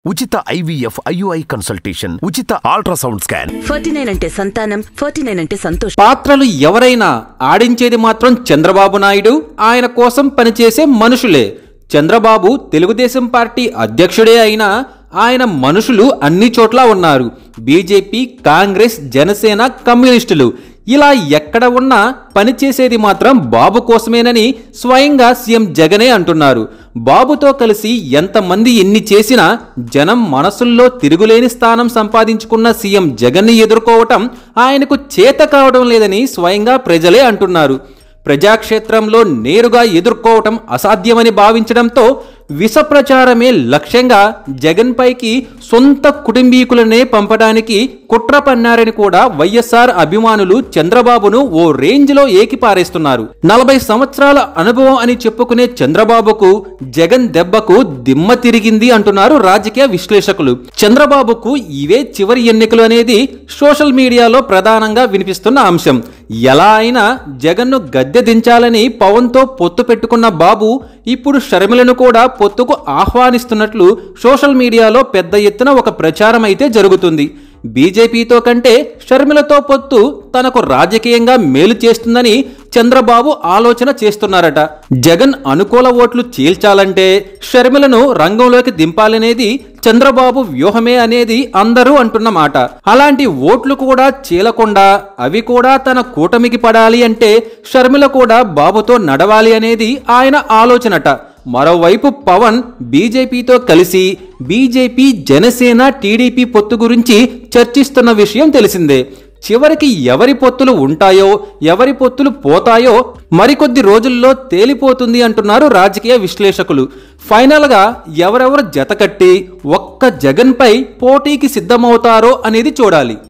ఉచిత IVF IUI consultation, ఉచిత ultrasound scan. 49 అంటే సంతానం, 49 అంటే సంతోషం. పాత్రలు ఎవరైనా ఆడించేది మాత్రం చంద్రబాబు నాయుడు, ఆయన కోసం పనిచేసే మనుషులే. చంద్రబాబు తెలుగుదేశం పార్టీ అధ్యక్షుడే అయినా ఆయన మనుషులు అన్ని చోట్ల ఉన్నారు. బీజేపీ, కాంగ్రెస్, జనసేన, కమ్యూనిస్టులు ఇలా ఎక్కడ ఉన్నా పనిచేసేది మాత్రం బాబు కోసమేనని స్వయంగా సీఎం జగనే అంటున్నారు. బాబుతో కలిసి ఎంతమంది ఎన్ని చేసినా జనం మనసుల్లో తిరుగులేని స్థానం సంపాదించుకున్న సీఎం జగన్ని ఎదుర్కోవటం ఆయనకు చేత కావడం లేదని స్వయంగా ప్రజలే అంటున్నారు. ప్రజాక్షేత్రంలో నేరుగా ఎదుర్కోవటం అసాధ్యమని భావించడంతో విష ప్రచారమే లక్ష్యంగా జగన్ పైకి సొంత కుటుంబీకులనే పంపడానికి కుట్ర పన్నారని కూడా వైఎస్ఆర్ అభిమానులు చంద్రబాబును ఓ రేంజ్లో ఏకిపారేస్తున్నారు. 40 సంవత్సరాల అనుభవం అని చెప్పుకునే చంద్రబాబుకు జగన్ దెబ్బకు దిమ్మ తిరిగింది అంటున్నారు రాజకీయ విశ్లేషకులు. చంద్రబాబుకు ఇవే చివరి ఎన్నికలు అనేది సోషల్ మీడియాలో ప్రధానంగా వినిపిస్తున్న అంశం. ఎలా అయినా జగన్ను గద్దె దించాలని పవన్తో పొత్తు పెట్టుకున్న బాబు ఇప్పుడు షర్మిలను కూడా పొత్తుకు ఆహ్వానిస్తున్నట్లు సోషల్ మీడియాలో పెద్ద ఎత్తున ఒక ప్రచారం అయితే జరుగుతుంది. బీజేపీతో కంటే షర్మిలతో పొత్తు తనకు రాజకీయంగా మేలు చేస్తుందని చంద్రబాబు ఆలోచన చేస్తున్నారట. జగన్ అనుకూల ఓట్లు చీల్చాలంటే షర్మిలను రంగంలోకి దింపాలనేది చంద్రబాబు వ్యూహమే అనేది అందరూ అంటున్న మాట. అలాంటి ఓట్లు కూడా చీలకుండా అవి కూడా తన కూటమికి పడాలి అంటే షర్మిల కూడా బాబుతో నడవాలి అనేది ఆయన ఆలోచనట. మరోవైపు పవన్ బీజేపీతో కలిసి బీజేపీ, జనసేన, టీడీపీ పొత్తు గురించి చర్చిస్తున్న విషయం తెలిసిందే. చివరికి ఎవరి పొత్తులు ఉంటాయో ఎవరి పొత్తులు పోతాయో మరికొద్ది రోజుల్లో తేలిపోతుంది అంటున్నారు రాజకీయ విశ్లేషకులు. ఫైనల్గా ఎవరెవరు జతకట్టి ఒక్క జగన్పై పోటీకి సిద్ధమవుతారో అనేది చూడాలి.